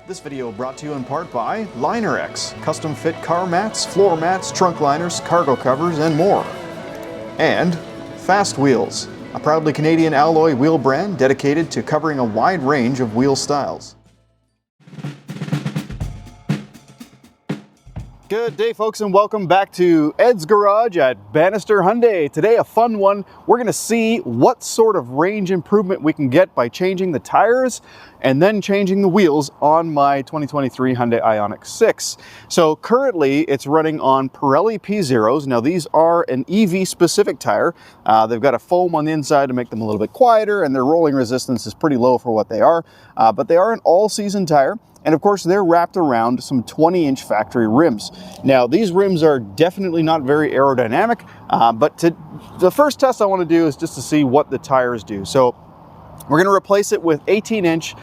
This video brought to you in part by LinerX, custom fit car mats, floor mats, trunk liners, cargo covers, and more. And Fast Wheels, a proudly Canadian alloy wheel brand dedicated to covering a wide range of wheel styles. Good day, folks, and welcome back to Ed's Garage at Bannister Hyundai. Today, a fun one. We're going to see what sort of range improvement we can get by changing the tires and then changing the wheels on my 2023 Hyundai Ioniq 6. So currently, it's running on Pirelli P0s. Now, these are an EV-specific tire. They've got a foam on the inside to make them a little bit quieter, and their rolling resistance is pretty low for what they are. But they are an all-season tire. And of course, they're wrapped around some 20-inch factory rims. Now, these rims are definitely not very aerodynamic, but the first test I want to do is just to see what the tires do. So we're going to replace it with 18-inch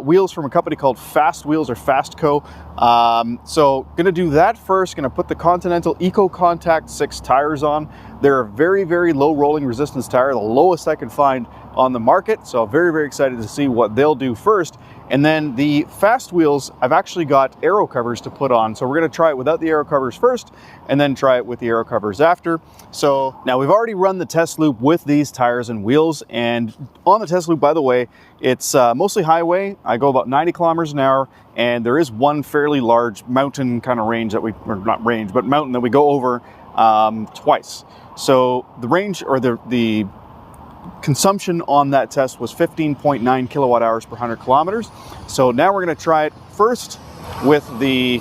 wheels from a company called Fast Wheels or Fastco. So going to do that first. Going to put the Continental ECOCONTACT 6 tires on. They're a very, very low rolling resistance tire, the lowest I can find on the market. So very, very excited to see what they'll do first. And then the Fast Wheels, I've actually got Aero covers to put on. So we're going to try it without the Aero covers first, and then try it with the Aero covers after. So now we've already run the test loop with these tires and wheels. And on the test loop, by the way, it's mostly highway. I go about 90 kilometers an hour. And there is one fairly large mountain kind of range that or not range, but mountain that we go over twice. So the range or the consumption on that test was 15.9 kilowatt hours per 100 kilometers. So now we're going to try it first with the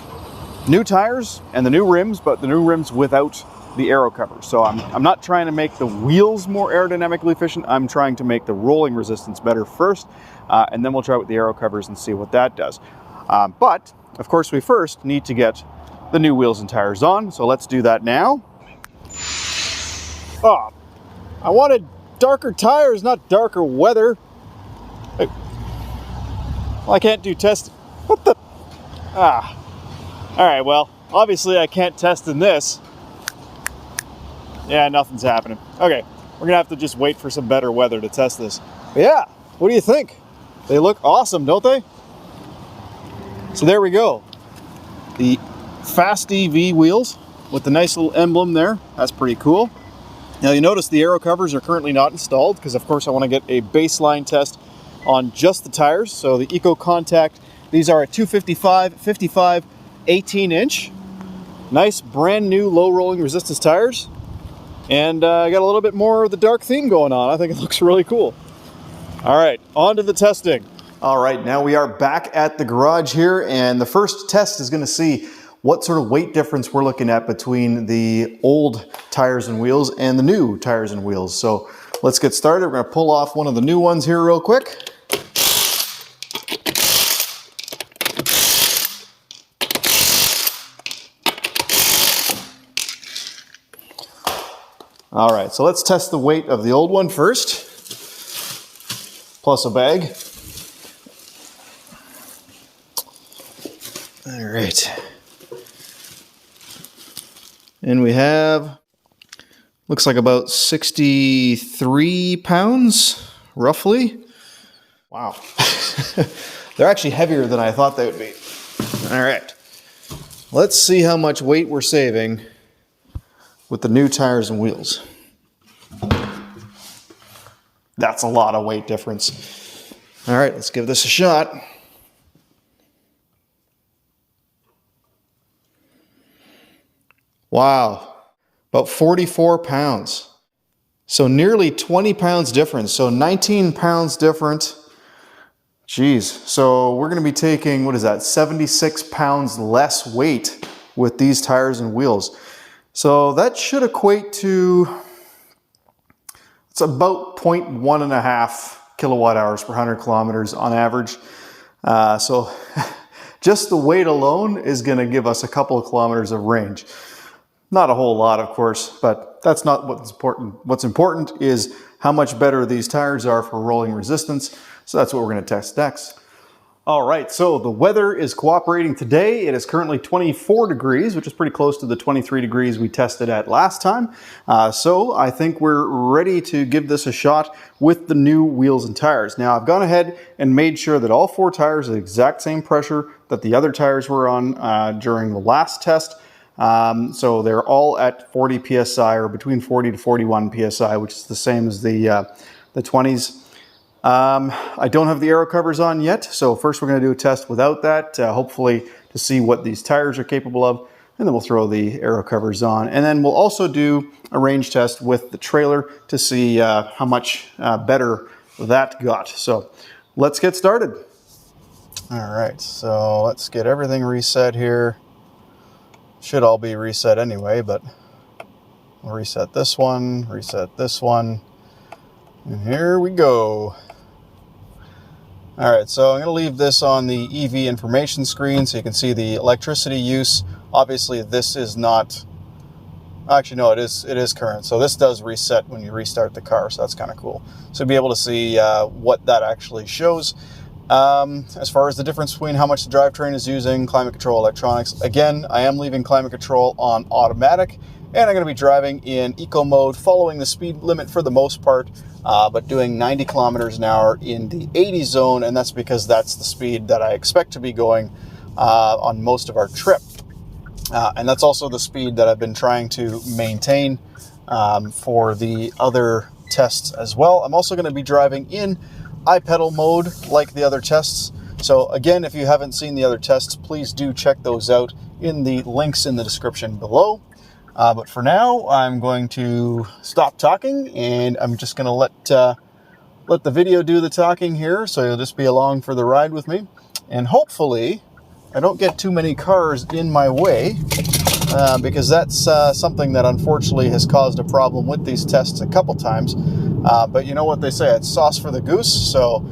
new tires and the new rims, but the new rims without the Aero covers. So I'm not trying to make the wheels more aerodynamically efficient. I'm trying to make the rolling resistance better first, and then we'll try it with the Aero covers and see what that does. But of course, we first need to get the new wheels and tires on. So let's do that now. Oh, I wanted darker tires, not darker weather. Well, I can't do testing. What the? All right, well, obviously I can't test in this. Yeah, nothing's happening. Okay, we're gonna have to just wait for some better weather to test this. But yeah, what do you think? They look awesome, don't they? So there we go. The FastEV wheels with the nice little emblem there. That's pretty cool. Now you notice the Aero covers are currently not installed because of course I want to get a baseline test on just the tires. So the ECOCONTACT, these are a 255, 55, 18-inch. Nice brand new low rolling resistance tires. And I got a little bit more of the dark theme going on. I think it looks really cool. All right, on to the testing. All right, now we are back at the garage here, and the first test is going to see what sort of weight difference we're looking at between the old tires and wheels and the new tires and wheels. So let's get started. We're going to pull off one of the new ones here real quick. All right, so let's test the weight of the old one first, plus a bag. All right. And we have, looks like about 63 pounds, roughly. Wow. They're actually heavier than I thought they would be. All right. Let's see how much weight we're saving with the new tires and wheels. That's a lot of weight difference. All right, let's give this a shot. Wow, about 44 pounds. So nearly 20 pounds difference. So 19 pounds different. Geez, so we're gonna be taking, what is that, 76 pounds less weight with these tires and wheels. So that should equate to, it's about 0.1.5 kilowatt hours per 100 kilometers on average. So just the weight alone is gonna give us a couple of kilometers of range. Not a whole lot, of course, but that's not what's important. What's important is how much better these tires are for rolling resistance. So that's what we're going to test next. All right, so the weather is cooperating today. It is currently 24 degrees, which is pretty close to the 23 degrees we tested at last time. So I think we're ready to give this a shot with the new wheels and tires. Now I've gone ahead and made sure that all 4 tires are the exact same pressure that the other tires were on during the last test. So they're all at 40 psi, or between 40 to 41 psi, which is the same as the 20s. I don't have the Aero covers on yet, so first we're going to do a test without that, hopefully to see what these tires are capable of, and then we'll throw the Aero covers on. And then we'll also do a range test with the trailer to see how much better that got. So let's get started. All right, so let's get everything reset here. Should all be reset anyway, but we'll reset this one, and here we go. All right, so I'm going to leave this on the EV information screen so you can see the electricity use. Obviously, this is not, actually no, it is current. So this does reset when you restart the car, so that's kind of cool. So you'll be able to see what that actually shows. As far as the difference between how much the drivetrain is using, climate control, electronics, again, I am leaving climate control on automatic, and I'm going to be driving in eco mode, following the speed limit for the most part, but doing 90 kilometers an hour in the 80 zone, and that's because that's the speed that I expect to be going on most of our trip. And that's also the speed that I've been trying to maintain for the other tests as well. I'm also going to be driving in iPedal mode like the other tests. So again, if you haven't seen the other tests, please do check those out in the links in the description below. But for now, I'm going to stop talking, and I'm just going to let the video do the talking here, so you'll just be along for the ride with me. And hopefully, I don't get too many cars in my way, because that's something that unfortunately has caused a problem with these tests a couple times. But you know what they say, it's sauce for the goose, so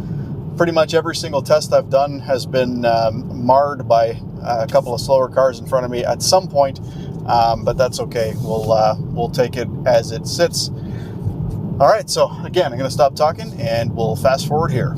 pretty much every single test I've done has been marred by a couple of slower cars in front of me at some point. But that's okay. We'll take it as it sits. All right, so again, I'm going to stop talking and we'll fast forward here.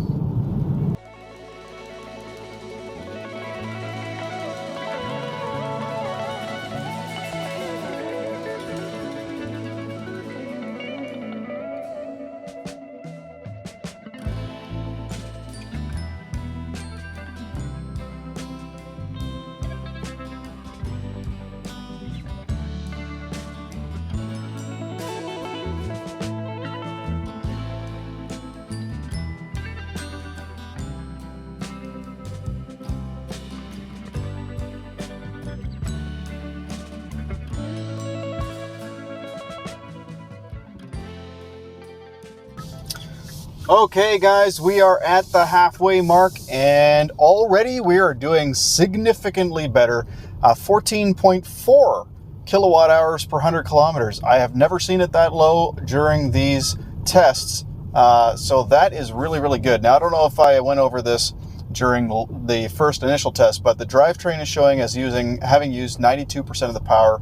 Okay guys, we are at the halfway mark, and already we are doing significantly better. 14.4 kilowatt hours per 100 kilometers. I have never seen it that low during these tests. So that is really, really good. Now, I don't know if I went over this during the first initial test, but the drivetrain is showing as having used 92% of the power,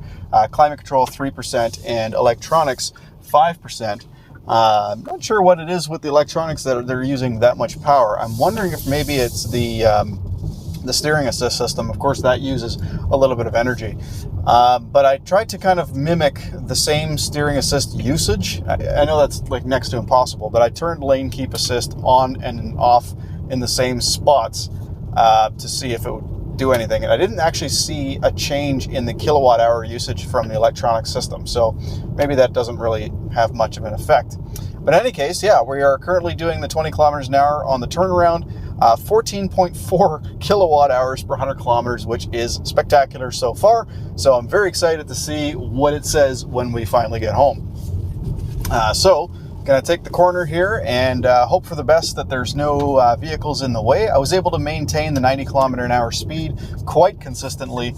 climate control 3%, and electronics 5%. I'm not sure what it is with the electronics that they're using that much power. I'm wondering if maybe it's the steering assist system. Of course, that uses a little bit of energy. But I tried to kind of mimic the same steering assist usage. I know that's like next to impossible, but I turned lane keep assist on and off in the same spots to see if it would do anything. And I didn't actually see a change in the kilowatt hour usage from the electronic system. So maybe that doesn't really have much of an effect. But in any case, yeah, we are currently doing the 20 kilometers an hour on the turnaround, 14.4 kilowatt hours per 100 kilometers, which is spectacular so far. So I'm very excited to see what it says when we finally get home. So going to take the corner here and hope for the best that there's no vehicles in the way. I was able to maintain the 90 kilometer an hour speed quite consistently,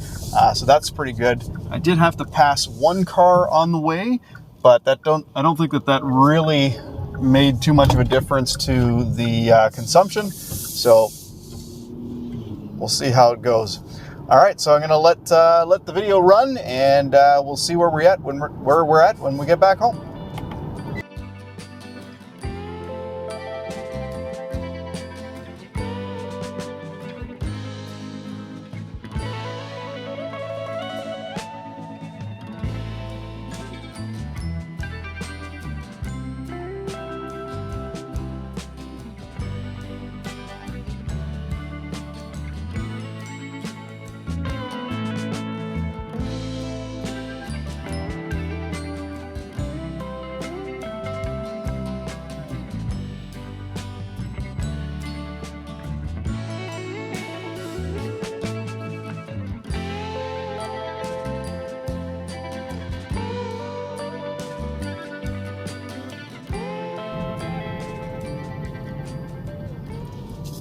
so that's pretty good. I did have to pass one car on the way, but I don't think that really made too much of a difference to the consumption. So we'll see how it goes. All right, so I'm going to let the video run, and we'll see where we're at when we get back home.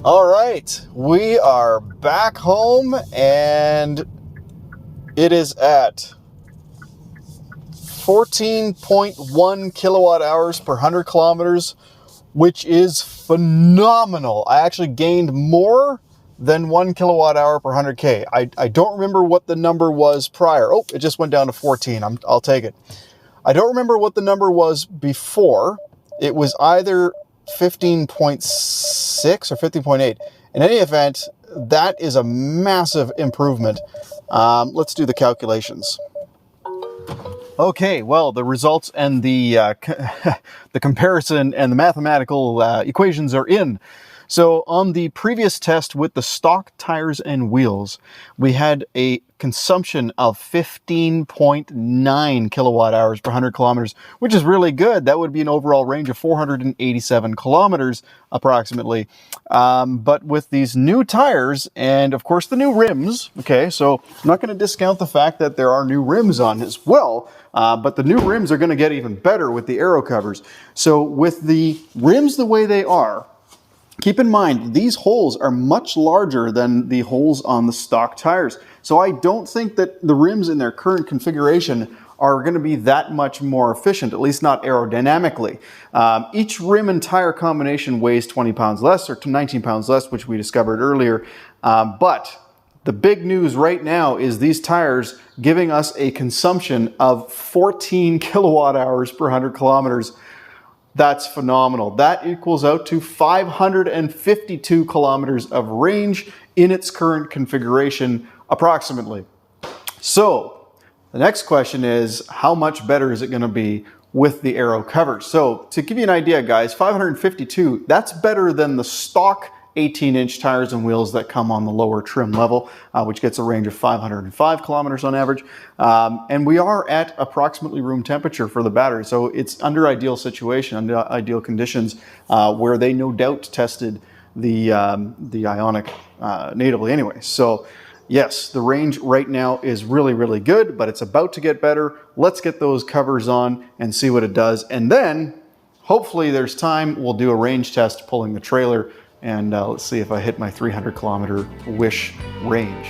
All right, we are back home and it is at 14.1 kilowatt hours per 100 kilometers, which is phenomenal. I actually gained more than 1 kilowatt hour per 100K. I don't remember what the number was prior. Oh, it just went down to 14. I'll take it. I don't remember what the number was before. It was either 15.6 or 15.8. In any event, that is a massive improvement. Let's do the calculations. Okay, well, the results and the the comparison and the mathematical equations are in. So on the previous test with the stock tires and wheels, we had a consumption of 15.9 kilowatt hours per 100 kilometers, which is really good. That would be an overall range of 487 kilometers approximately. But with these new tires and of course the new rims, okay, so I'm not going to discount the fact that there are new rims on as well, but the new rims are going to get even better with the Aero covers. So with the rims the way they are, keep in mind, these holes are much larger than the holes on the stock tires. So I don't think that the rims in their current configuration are going to be that much more efficient, at least not aerodynamically. Each rim and tire combination weighs 20 pounds less or 19 pounds less, which we discovered earlier. But the big news right now is these tires giving us a consumption of 14 kilowatt hours per 100 kilometers. That's phenomenal. That equals out to 552 kilometers of range in its current configuration, approximately. So the next question is, how much better is it going to be with the Aero covers? So to give you an idea, guys, 552, that's better than the stock 18-inch tires and wheels that come on the lower trim level, which gets a range of 505 kilometers on average. And we are at approximately room temperature for the battery. So it's under ideal situation, under ideal conditions, where they no doubt tested the Ioniq natively anyway. So yes, the range right now is really, really good, but it's about to get better. Let's get those covers on and see what it does. And then hopefully there's time, we'll do a range test pulling the trailer. And let's see if I hit my 300 kilometer wish range.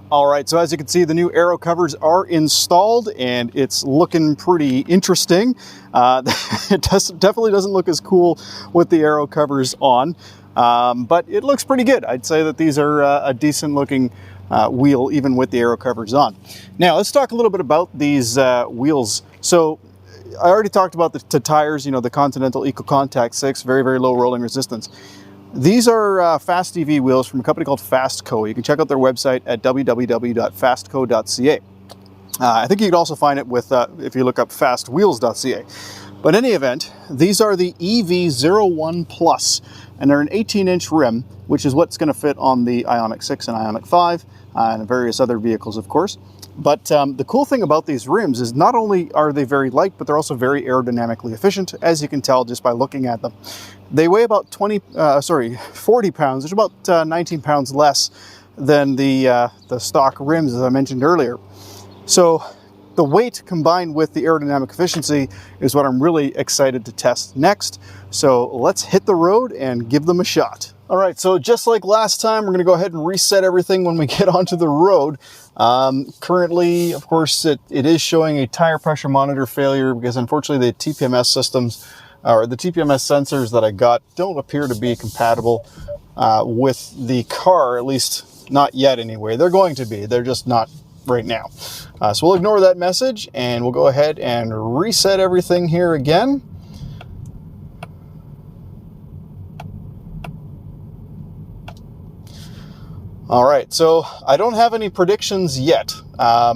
All right, so as you can see, the new Aero covers are installed and it's looking pretty interesting. It definitely doesn't look as cool with the Aero covers on, but it looks pretty good. I'd say that these are a decent looking wheel even with the Aero covers on. Now let's talk a little bit about these wheels. So I already talked about the tires, you know, the Continental ECOCONTACT 6, very, very low rolling resistance. These are FastEV wheels from a company called FastCo. You can check out their website at www.fastco.ca. I think you can also find it with if you look up fastwheels.ca. But in any event, these are the EV01 Plus, and they're an 18-inch rim, which is what's going to fit on the Ioniq 6 and Ioniq 5 and various other vehicles, of course. But the cool thing about these rims is not only are they very light, but they're also very aerodynamically efficient, as you can tell just by looking at them. They weigh about 40 pounds, which is about 19 pounds less than the stock rims, as I mentioned earlier. So the weight combined with the aerodynamic efficiency is what I'm really excited to test next. So let's hit the road and give them a shot. All right, so just like last time, we're going to go ahead and reset everything when we get onto the road. Currently, of course, it is showing a tire pressure monitor failure because unfortunately the TPMS systems or the TPMS sensors that I got don't appear to be compatible with the car, at least not yet anyway. They're going to be, they're just not right now. So we'll ignore that message and we'll go ahead and reset everything here again. All right, so I don't have any predictions yet. I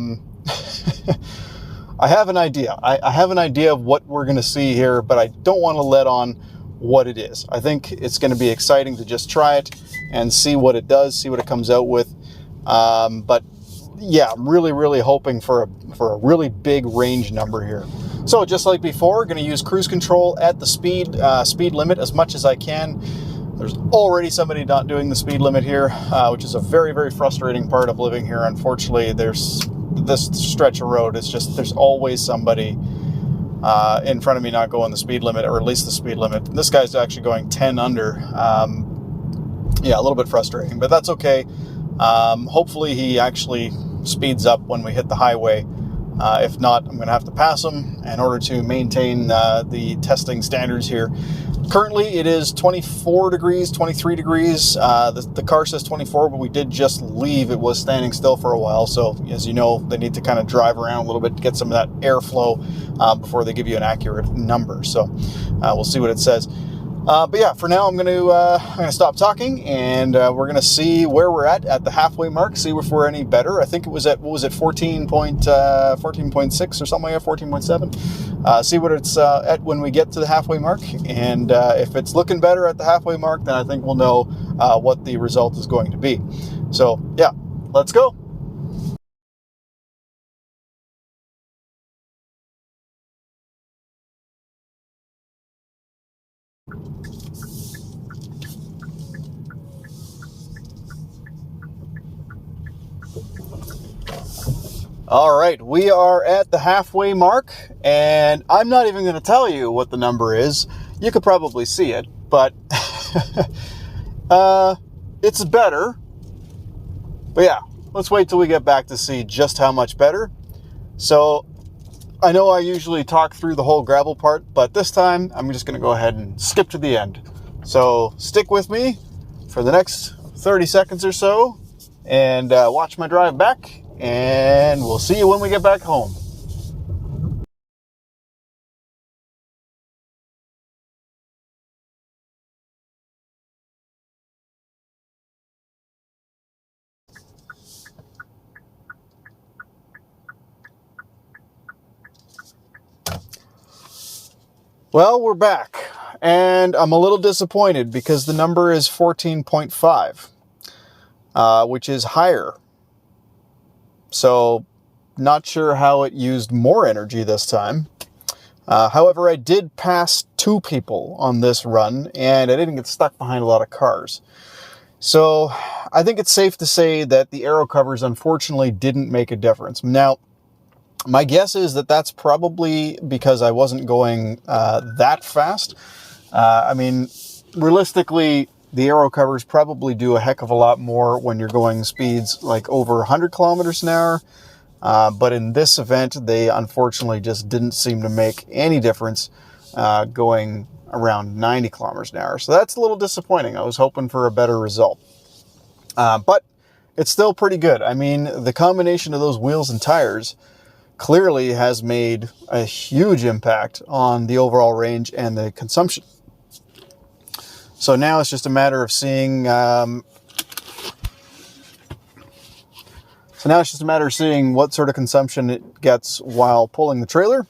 have an idea. I have an idea of what we're going to see here, but I don't want to let on what it is. I think it's going to be exciting to just try it and see what it does, see what it comes out with. But yeah, I'm really hoping for a really big range number here. So just like before, going to use cruise control at the speed limit as much as I can. There's already somebody not doing the speed limit here, which is a very frustrating part of living here. Unfortunately, there's this stretch of road. It's just, there's always somebody in front of me not going the speed limit, or at least the speed limit. This guy's actually going 10 under. Yeah, a little bit frustrating, but that's okay. Hopefully he actually speeds up when we hit the highway. If not, I'm going to have to pass him in order to maintain the testing standards here. Currently, it is 24 degrees, 23 degrees. The car says 24, but we did just leave. It was standing still for a while. So, as you know, they need to kind of drive around a little bit to get some of that airflow before they give you an accurate number. So, we'll see what it says. But yeah, for now, I'm going to stop talking, and we're going to see where we're at the halfway mark, see if we're any better. I think it was at, 14.6 or something like that, 14.7. See what it's at when we get to the halfway mark, and if it's looking better at the halfway mark, then I think we'll know what the result is going to be. So yeah, let's go. All right, we are at the halfway mark, and I'm not even going to tell you what the number is. You could probably see it, but it's better. But yeah, let's wait till we get back to see just how much better. So I know I usually talk through the whole gravel part, but this time I'm just going to go ahead and skip to the end. So stick with me for the next 30 seconds or so, and watch my drive back. And we'll see you when we get back home. Well, we're back, and I'm a little disappointed because the number is 14.5, which is higher. So, not sure how it used more energy this time. However, I did pass 2 people on this run, and I didn't get stuck behind a lot of cars. So, I think it's safe to say that the aero covers unfortunately didn't make a difference. Now, my guess is that that's probably because I wasn't going that fast. I mean, realistically, the aero covers probably do a heck of a lot more when you're going speeds like over 100 kilometers an hour. But in this event, they unfortunately just didn't seem to make any difference going around 90 kilometers an hour. So that's a little disappointing. I was hoping for a better result. But it's still pretty good. I mean, the combination of those wheels and tires clearly has made a huge impact on the overall range and the consumption. So now it's just a matter of seeing. So now it's just a matter of seeing what sort of consumption it gets while pulling the trailer,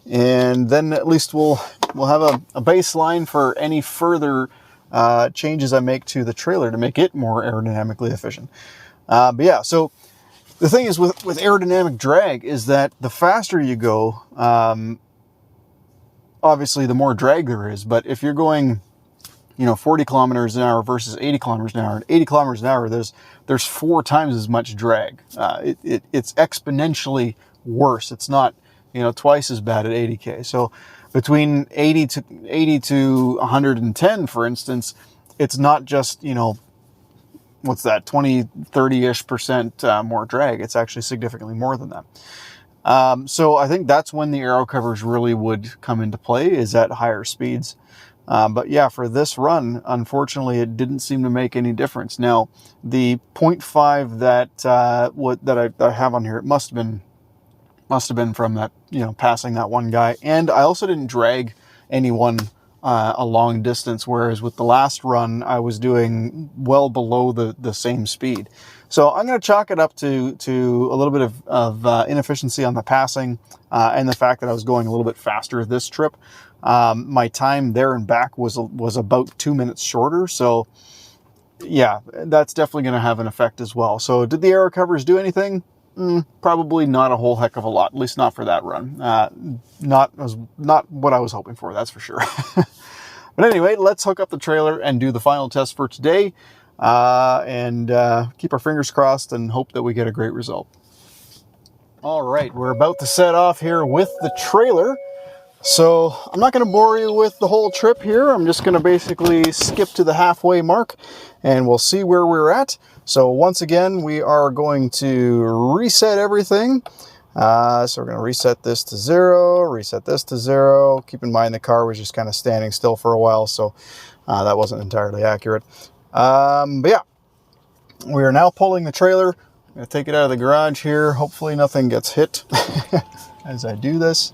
and then at least we'll have a baseline for any further changes I make to the trailer to make it more aerodynamically efficient. But yeah, so the thing is with aerodynamic drag is that the faster you go, obviously the more drag there is. But if you're going 40 kilometers an hour versus 80 kilometers an hour. At 80 kilometers an hour, there's 4 times as much drag. It's exponentially worse. It's not, twice as bad at 80K. So between 80 to 110, for instance, it's not just, what's that, 20, 30-ish% more drag. It's actually significantly more than that. So I think that's when the aero covers really would come into play, is at higher speeds. But yeah, for this run, unfortunately, it didn't seem to make any difference. Now, the 0.5 that I have on here, it must have been from that, passing that one guy. And I also didn't drag anyone a long distance, whereas with the last run, I was doing well below the same speed. So I'm going to chalk it up to a little bit of inefficiency on the passing and the fact that I was going a little bit faster this trip. My time there and back was about 2 minutes shorter. So yeah, that's definitely going to have an effect as well. So did the Aero covers do anything? Probably not a whole heck of a lot, at least not for that run. Not what I was hoping for, that's for sure. But anyway, let's hook up the trailer and do the final test for today, and keep our fingers crossed and hope that we get a great result. All right, we're about to set off here with the trailer. So I'm not going to bore you with the whole trip here. I'm just going to basically skip to the halfway mark and we'll see where we're at. So once again, we are going to reset everything. So we're going to reset this to 0, reset this to 0. Keep in mind the car was just kind of standing still for a while, so that wasn't entirely accurate. But yeah, we are now pulling the trailer. I'm going to take it out of the garage here. Hopefully nothing gets hit as I do this.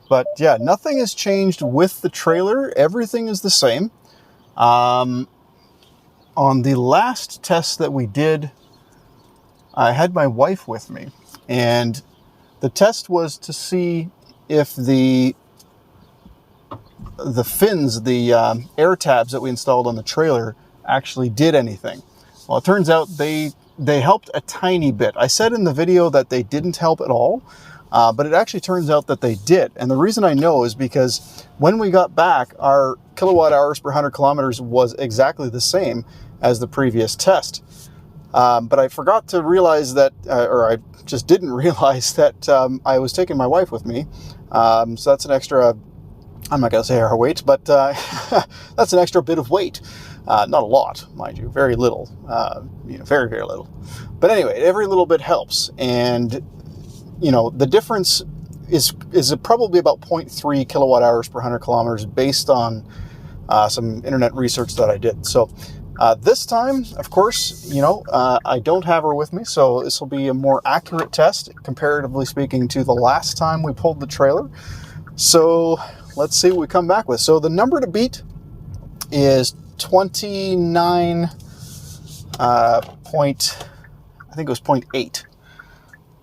But yeah, nothing has changed with the trailer. Everything is the same. On the last test that we did, I had my wife with me. And the test was to see if the fins, the air tabs that we installed on the trailer actually did anything. Well, it turns out they helped a tiny bit. I said in the video that they didn't help at all. But it actually turns out that they did. And the reason I know is because when we got back, our kilowatt hours per 100 kilometers was exactly the same as the previous test. But I forgot to realize that, or I just didn't realize that I was taking my wife with me. So that's an extra, I'm not going to say her weight, but that's an extra bit of weight. Not a lot, mind you, very little, very, very little. But anyway, every little bit helps. And the difference is probably about 0.3 kilowatt hours per 100 kilometers based on some internet research that I did. So this time, of course, I don't have her with me, so this will be a more accurate test, comparatively speaking, to the last time we pulled the trailer. So let's see what we come back with. So the number to beat is 29 I think it was 0.8.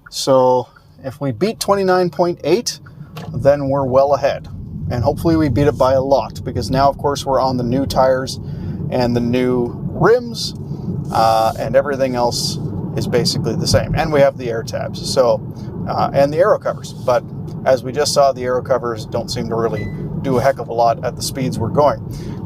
So if we beat 29.8, then we're well ahead. And hopefully we beat it by a lot, because now, of course, we're on the new tires and the new rims, and everything else is basically the same. And we have the air tabs, so and the Aero covers. But as we just saw, the Aero covers don't seem to really do a heck of a lot at the speeds we're going.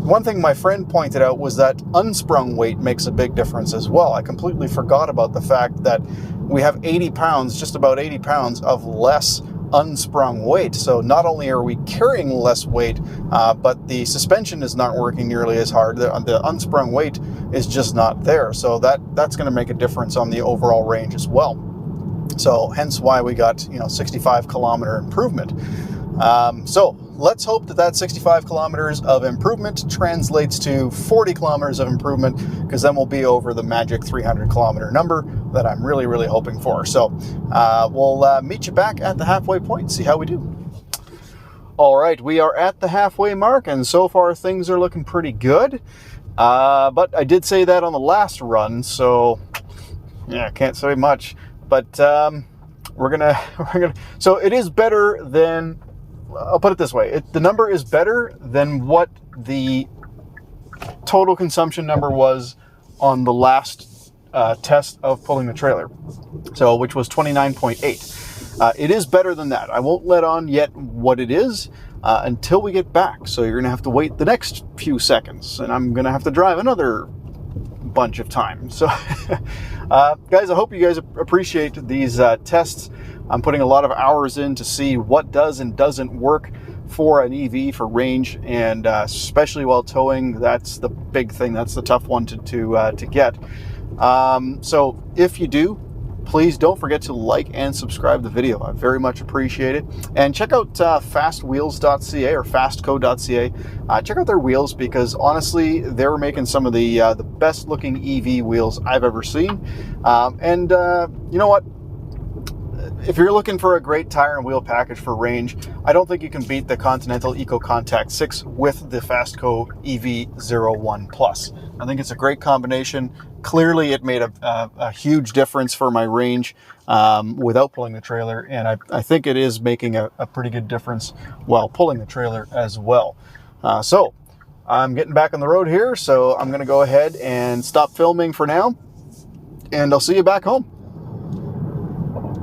One thing my friend pointed out was that unsprung weight makes a big difference as well. I completely forgot about the fact that we have 80 pounds, just about 80 pounds of less unsprung weight. So not only are we carrying less weight, but the suspension is not working nearly as hard. The unsprung weight is just not there. So that's going to make a difference on the overall range as well. So hence why we got 65 kilometer improvement. So let's hope that 65 kilometers of improvement translates to 40 kilometers of improvement, because then we'll be over the magic 300 kilometer number that I'm really, really hoping for. So we'll meet you back at the halfway point, see how we do. All right, we are at the halfway mark, and so far things are looking pretty good. But I did say that on the last run, so yeah, I can't say much. But we're gonna. So it is better than. I'll put it this way: the number is better than what the total consumption number was on the last test of pulling the trailer. So, which was 29.8. It is better than that. I won't let on yet what it is until we get back. So you're gonna have to wait the next few seconds, and I'm gonna have to drive another bunch of time. So guys, I hope you guys appreciate these tests. I'm putting a lot of hours in to see what does and doesn't work for an EV for range, and especially while towing. That's the big thing. That's the tough one to get. So if you do, please don't forget to like and subscribe the video. I very much appreciate it. And check out fastwheels.ca or fastco.ca. Check out their wheels, because honestly, they're making some of the best looking EV wheels I've ever seen. And you know what? if you're looking for a great tire and wheel package for range, I don't think you can beat the Continental EcoContact 6 with the fastco EV01 Plus. I think it's a great combination. Clearly, it made a huge difference for my range without pulling the trailer, and I think it is making a pretty good difference while pulling the trailer as well. So I'm getting back on the road here, so I'm going to go ahead and stop filming for now, and I'll see you back home.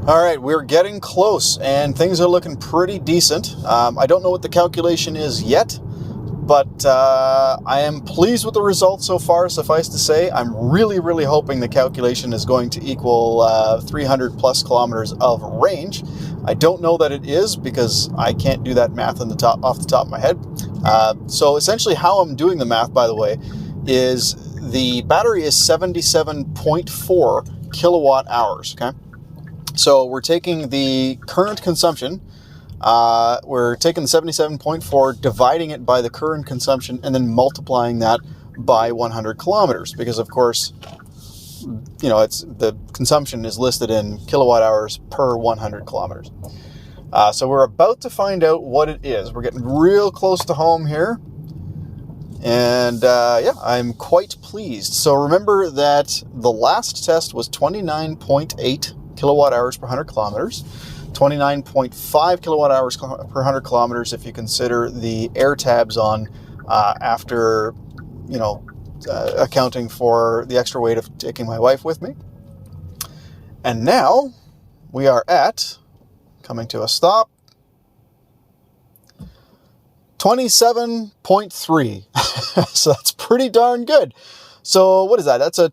All right, we're getting close and things are looking pretty decent. I don't know what the calculation is yet, but I am pleased with the results so far, suffice to say. I'm really hoping the calculation is going to equal 300 plus kilometers of range. I don't know that it is because I can't do that math off the top of my head. So essentially how I'm doing the math, by the way, is the battery is 77.4 kilowatt hours, okay? So we're taking the current consumption, we're taking the 77.4, dividing it by the current consumption, and then multiplying that by 100 kilometers, because of course, you know, the consumption is listed in kilowatt hours per 100 kilometers. So we're about to find out what it is. We're getting real close to home here. And yeah, I'm quite pleased. So remember that the last test was 29.8 kilowatt hours per 100 kilometers, 29.5 kilowatt hours per 100 kilometers if you consider the air tabs on after, you know, accounting for the extra weight of taking my wife with me. And now we are at, coming to a stop, 27.3. So that's pretty darn good. So what is that? That's a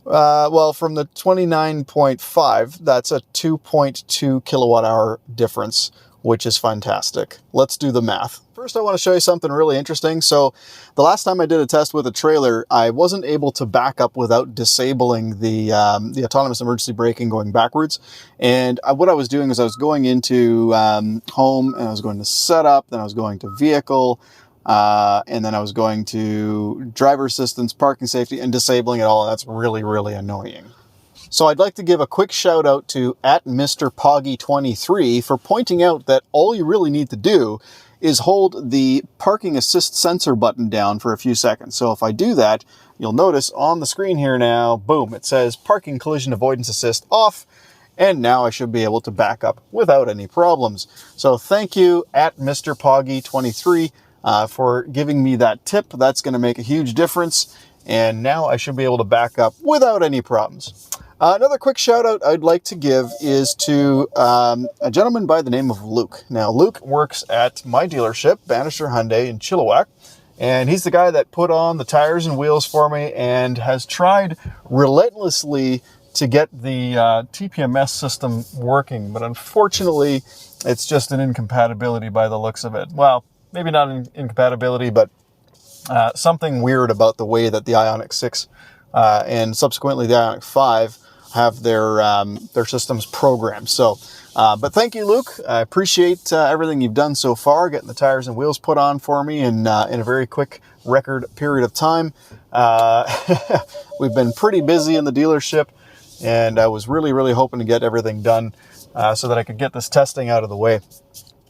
well, from the 29.5, that's a 2.2 kilowatt hour difference, which is fantastic. Let's do the math. First, I want to show you something really interesting. So the last time I did a test with a trailer, I wasn't able to back up without disabling the autonomous emergency braking going backwards. And what I was doing is I was going into home, and I was going to setup, then I was going to vehicle, and then I was going to driver assistance, parking safety, and disabling it all. And that's really annoying. So I'd like to give a quick shout out to @MrPoggy23 for pointing out that all you really need to do is hold the parking assist sensor button down for a few seconds. So if I do that, you'll notice on the screen here now, boom, it says parking collision avoidance assist off. And now I should be able to back up without any problems. So thank you @MrPoggy23 for giving me that tip. That's going to make a huge difference. And now I should be able to back up without any problems. Another quick shout out I'd like to give is to a gentleman by the name of Luke. Now, Luke works at my dealership, Bannister Hyundai in Chilliwack, and he's the guy that put on the tires and wheels for me and has tried relentlessly to get the TPMS system working. But unfortunately, it's just an incompatibility by the looks of it. Well, maybe not an incompatibility, but something weird about the way that the Ioniq 6 and subsequently the Ioniq 5 have their systems programmed. So, but thank you, Luke. I appreciate everything you've done so far, getting the tires and wheels put on for me in a very quick record period of time. We've been pretty busy in the dealership, and I was really hoping to get everything done so that I could get this testing out of the way.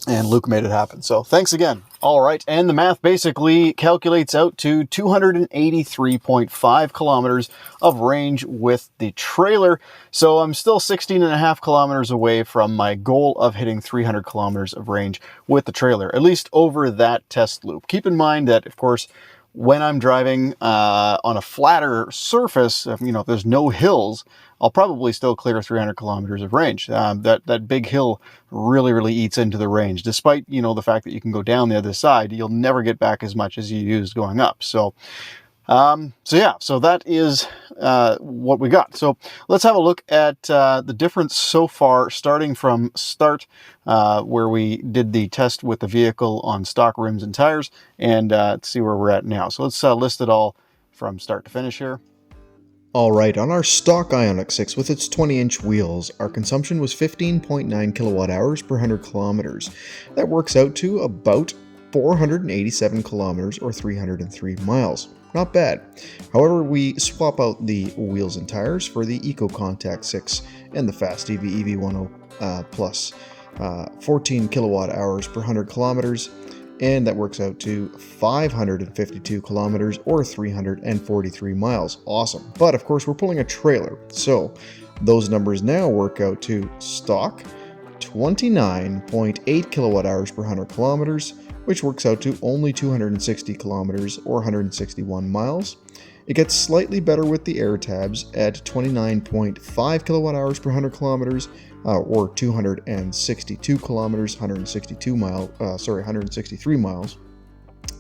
And Luke made it happen. So thanks again. All right. And the math basically calculates out to 283.5 kilometers of range with the trailer. So I'm still 16.5 kilometers away from my goal of hitting 300 kilometers of range with the trailer, at least over that test loop. Keep in mind that, of course, when I'm driving on a flatter surface, if there's no hills, I'll probably still clear 300 kilometers of range. That big hill really eats into the range. Despite, the fact that you can go down the other side, you'll never get back as much as you used going up. So that is what we got. So let's have a look at the difference so far, starting from start, where we did the test with the vehicle on stock rims and tires, and see where we're at now. So let's list it all from start to finish here. Alright, on our stock Ioniq 6 with its 20-inch wheels, our consumption was 15.9 kilowatt hours per 100 kilometers. That works out to about 487 kilometers or 303 miles. not bad. However, we swap out the wheels and tires for the ECOCONTACT 6 and the FastEV EV10 Plus, 14 kilowatt hours per 100 kilometers, and that works out to 552 kilometers or 343 miles. Awesome. But of course, we're pulling a trailer, so those numbers now work out to stock 29.8 kilowatt hours per 100 kilometers, which works out to only 260 kilometers or 161 miles. It gets slightly better with the air tabs at 29.5 kilowatt hours per 100 kilometers, or 262 kilometers, 163 miles.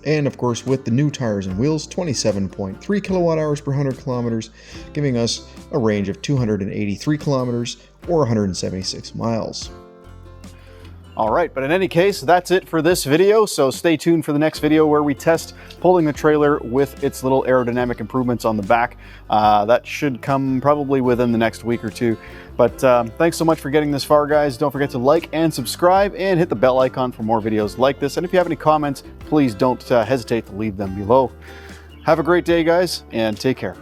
And of course, with the new tires and wheels, 27.3 kilowatt hours per 100 kilometers, giving us a range of 283 kilometers or 176 miles. All right, but in any case, that's it for this video. So stay tuned for the next video where we test pulling the trailer with its little aerodynamic improvements on the back. That should come probably within the next week or two. But thanks so much for getting this far, guys. Don't forget to like and subscribe and hit the bell icon for more videos like this. And if you have any comments, please don't hesitate to leave them below. Have a great day, guys, and take care.